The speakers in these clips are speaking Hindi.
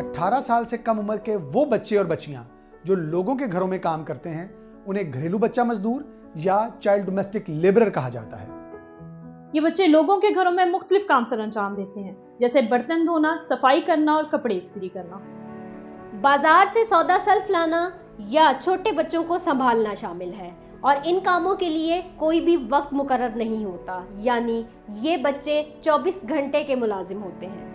18 साल से कम उम्र के वो बच्चे और बच्चियां जो लोगों के घरों में काम करते हैं उन्हें घरेलू बच्चा मजदूर या चाइल्ड डोमेस्टिक लेबरर कहा जाता है। ये बच्चे लोगों के घरों में मुख्तलिफ काम सर अंजाम देते हैं, जैसे बर्तन धोना, सफाई करना और कपड़े इस्त्री करना। बाजार से सौदा सल्फ लाना या छोटे बच्चों को संभालना शामिल है और इन कामों के लिए कोई भी वक्त मुकर्रर नहीं होता, यानी ये बच्चे 24 घंटे के मुलाजिम होते हैं।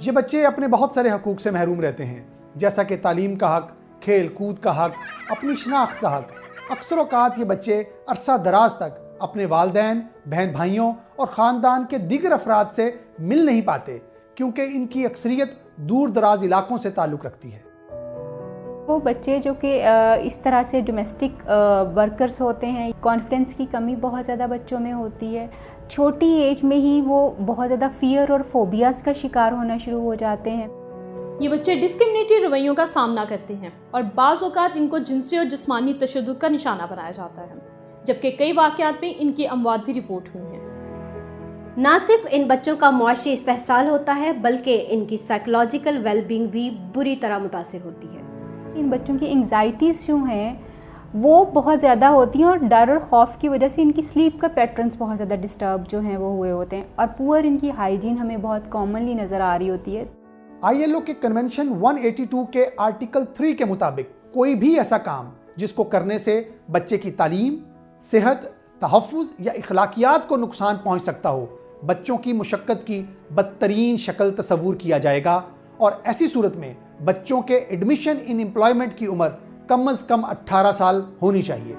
ये बच्चे अपने बहुत सारे हकूक से महरूम रहते हैं, जैसा कि तालीम का हक, खेल कूद का हक, अपनी शनाख्त का हक। अक्सर औकात ये बच्चे अरसा दराज तक अपने वालिदैन, बहन भाइयों और ख़ानदान के दीगर अफराद से मिल नहीं पाते, क्योंकि इनकी अक्सरियत दूर दराज इलाकों से ताल्लुक़ रखती है। वो बच्चे जो कि इस तरह से डोमेस्टिक वर्कर्स होते हैं, कॉन्फिडेंस की कमी बहुत ज़्यादा बच्चों में होती है। छोटी एज में ही वो बहुत ज़्यादा फियर और फोबियाज़ का शिकार होना शुरू हो जाते हैं। ये बच्चे डिस्क्रिमिनेटरी रवैयों का सामना करते हैं और बाज़ औक़ात इनको जिनसी और जिस्मानी तशद्दुद का निशाना बनाया जाता है, जबकि कई वाक़यात में इनकी अमवात भी रिपोर्ट हुई हैं। ना सिर्फ इन बच्चों का मुआशी इस्तेहसाल होता है, बल्कि इनकी साइकोलॉजिकल वेलबींग भी बुरी तरह मुतासिर होती है। इन बच्चों की एंग्जाइटीज़ जो हैं वो बहुत ज़्यादा होती हैं और डर और खौफ की वजह से इनकी स्लीप का पैटर्न्स बहुत ज़्यादा डिस्टर्ब जो हैं वो हुए होते हैं और पुअर इनकी हाइजीन हमें बहुत कॉमनली नज़र आ रही होती है। ILO के कन्वेंशन 182 के आर्टिकल 3 के मुताबिक कोई भी ऐसा काम जिसको करने से बच्चे की तालीम, सेहत, तहफ़्फ़ुज़ या इखलाकियात को नुकसान पहुंच सकता हो, बच्चों की मुशक्क़त की बदतरीन शक्ल तस्वूर किया जाएगा और ऐसी सूरत में बच्चों के एडमिशन इन एम्प्लॉयमेंट की उम्र कम अज़ कम 18 साल होनी चाहिए।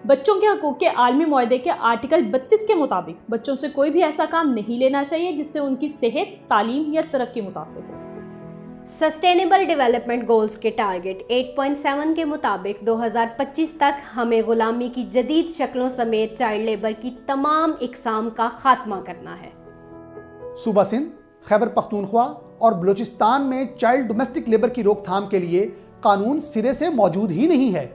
बच्चों के हकूक़ के आलमी मुआहदे के आर्टिकल 32 के मुताबिक बच्चों से कोई भी ऐसा काम नहीं लेना चाहिए जिससे उनकी सेहत, तालीम या तरक्की मुतासिर हो। सस्टेनेबल डेवलपमेंट गोल्स के टारगेट 8.7 के मुताबिक 2025 तक हमें गुलामी की जदीद शक्लों समेत चाइल्ड लेबर की तमाम इकसाम का खात्मा करना है। सूबा सिंध, खैबर पख्तूनख्वा और बलूचिस्तान में चाइल्ड डोमेस्टिक लेबर की रोकथाम के लिए कानून सिरे से मौजूद ही नहीं है,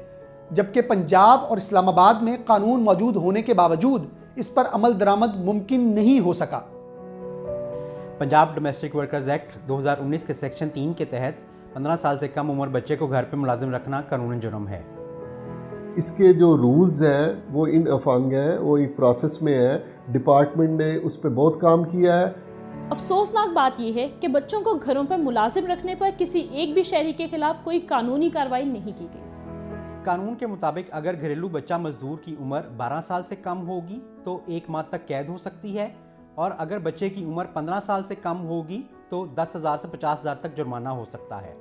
जबकि पंजाब और इस्लामाबाद में कानून मौजूद होने के बावजूद इस पर अमल दरामद मुमकिन नहीं हो सका। पंजाब डोमेस्टिक वर्कर्स एक्ट 2019 के सेक्शन 3 के तहत 15 साल से कम उम्र बच्चे को घर पर मुलाजिम रखना कानूनी जुर्म है। इसके जो रूल्स हैं वो इन अफंग हैं, वो एक प्रोसेस में है। डिपार्टमेंट ने उस पर बहुत काम किया है। अफसोसनाक बात यह है कि बच्चों को घरों पर मुलाजिम रखने पर किसी एक भी शहरी के खिलाफ कोई कानूनी कार्रवाई नहीं की गई। कानून के मुताबिक अगर घरेलू बच्चा मजदूर की उम्र 12 साल से कम होगी तो 1 माह तक कैद हो सकती है और अगर बच्चे की उम्र 15 साल से कम होगी तो 10,000 से 50,000 तक जुर्माना हो सकता है।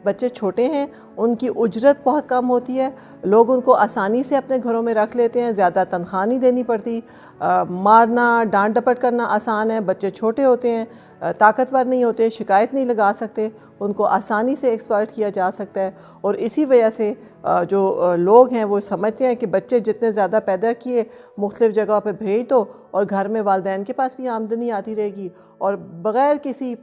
बच्चे छोटे हैं, उनकी उजरत बहुत कम होती है, लोग उनको आसानी से अपने घरों में रख लेते हैं, ज़्यादा तनख्वाह नहीं देनी पड़ती, मारना डांट डपट करना आसान है। बच्चे छोटे होते हैं, ताकतवर नहीं होते, शिकायत नहीं लगा सकते, उनको आसानी से एक्सप्लॉइट किया जा सकता है। और इसी वजह से जो लोग हैं वो समझते हैं कि बच्चे जितने ज़्यादा पैदा किए मुख्तलिफ़ जगहों पर भेज दो और घर में वालिदैन के पास भी आमदनी आती रहेगी और बग़ैर किसी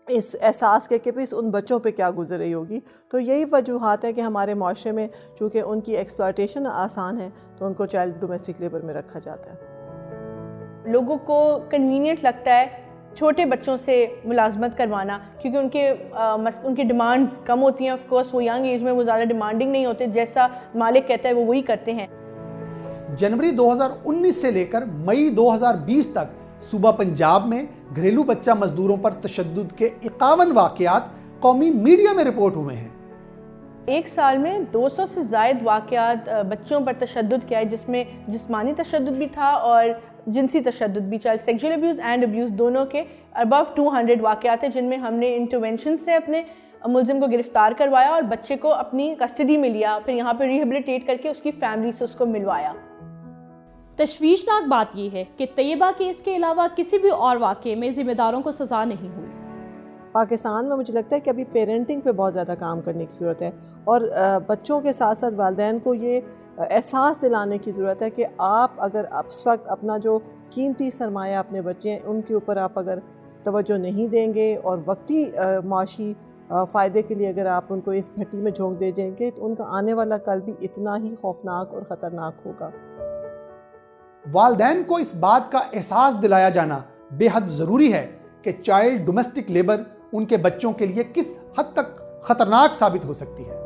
इस एहसास के कि उन बच्चों पे क्या गुजर रही होगी। तो यही वजूहात है कि हमारे माशरे में चूँकि उनकी एक्सप्लॉयटेशन आसान है तो उनको चाइल्ड डोमेस्टिक लेबर में रखा जाता है। लोगों को कन्वीनियंट लगता है छोटे बच्चों से मुलाजमत करवाना, क्योंकि उनकी डिमांड्स कम होती हैं। ऑफ कोर्स वो यंग एज में वो ज़्यादा डिमांडिंग नहीं होते, जैसा मालिक कहता है वो वही करते हैं। जनवरी 2019 से लेकर मई 2020 तक सूबा पंजाब में घरेलू बच्चा मजदूरों पर तशद्दुद के 51 वाक़यात कौमी मीडिया में रिपोर्ट हुए हैं। एक साल में 200 से ज़ायद वाक़यात बच्चों पर तशद्दुद किया है, जिसमें जिस्मानी तशद्दुद भी था और जिनसी तशद्दुद भी। Child sexual abuse and abuse दोनों के अबव 200 वाक़यात हैं, जिनमें हमने इंटरवेंशन से अपने मुलजिम को गिरफ़्तार करवाया और बच्चे को अपनी कस्टडी में लिया, फिर यहाँ पर रिहेबिलिटेट करके उसकी फैमिली से उसको मिलवाया। तशवीशनाक बात यह है कि तैयबा केस के अलावा किसी भी और वाक़े में ज़िम्मेदारों को सज़ा नहीं हुई। पाकिस्तान में मुझे लगता है कि अभी पेरेंटिंग पे बहुत ज़्यादा काम करने की ज़रूरत है और बच्चों के साथ साथ वालिदैन को ये एहसास दिलाने की ज़रूरत है कि आप अगर इस वक्त अपना जो कीमती सरमाया अपने बच्चे हैं उनके ऊपर आप अगर तवज्जो नहीं देंगे और वक्ती माशी फ़ायदे के लिए अगर आप उनको इस भट्टी में झोंक दे जाएंगे तो उनका आने वाला कल भी इतना ही खौफनाक और ख़तरनाक होगा। वालिदैन को इस बात का एहसास दिलाया जाना बेहद ज़रूरी है कि चाइल्ड डोमेस्टिक लेबर उनके बच्चों के लिए किस हद तक खतरनाक साबित हो सकती है।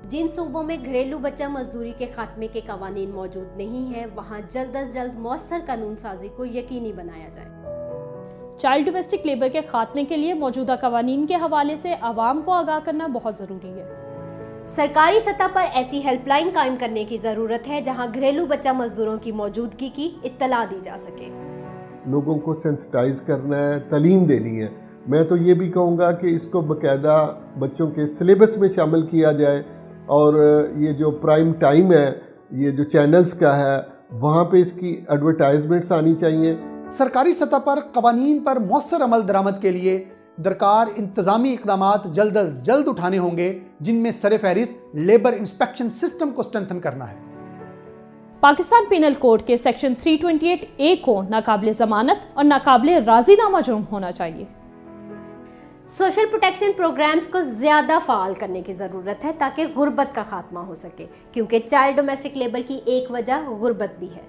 जिन सूबों में घरेलू बच्चा मजदूरी के खात्मे के कवानीन मौजूद नहीं है, वहां जल्द अज जल्द मौसर कानून साजी को यकीनी बनाया जाए। चाइल्ड डोमेस्टिक लेबर के खात्मे के लिए मौजूदा कवानीन के हवाले से आवाम को आगाह करना बहुत ज़रूरी है। सरकारी सतह पर ऐसी हेल्पलाइन कायम करने की ज़रूरत है जहां घरेलू बच्चा मजदूरों की मौजूदगी की इत्तला दी जा सके। लोगों को सेंसिटाइज करना है, तालीम देनी है। मैं तो ये भी कहूँगा कि इसको बाकायदा बच्चों के सिलेबस में शामिल किया जाए और ये जो प्राइम टाइम है, ये जो चैनल्स का है, वहाँ पे इसकी एडवर्टाइजमेंट्स आनी चाहिए। सरकारी सतह पर कवानीन पर मौसर अमल दरामद के लिए दरकार इंतजामी इकदामात जल्द अज जल्द उठाने होंगे, जिनमें सरफहरिस्त लेबर इंस्पेक्शन सिस्टम को स्ट्रेंथन करना है। पाकिस्तान पेनल कोड के सेक्शन 328A को नाकाबिले जमानत और नाकाबिले राजीनामा जुर्म होना चाहिए। सोशल प्रोटेक्शन प्रोग्राम्स को ज़्यादा फ़ाल करने की ज़रूरत है ताकि गुर्बत का खात्मा हो सके, क्योंकि चाइल्ड डोमेस्टिक लेबर की एक वजह गुर्बत भी है।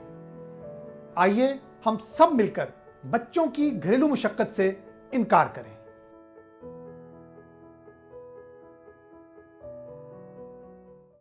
आइए हम सब मिलकर बच्चों की घरेलू मुशक्कत से इनकार करें।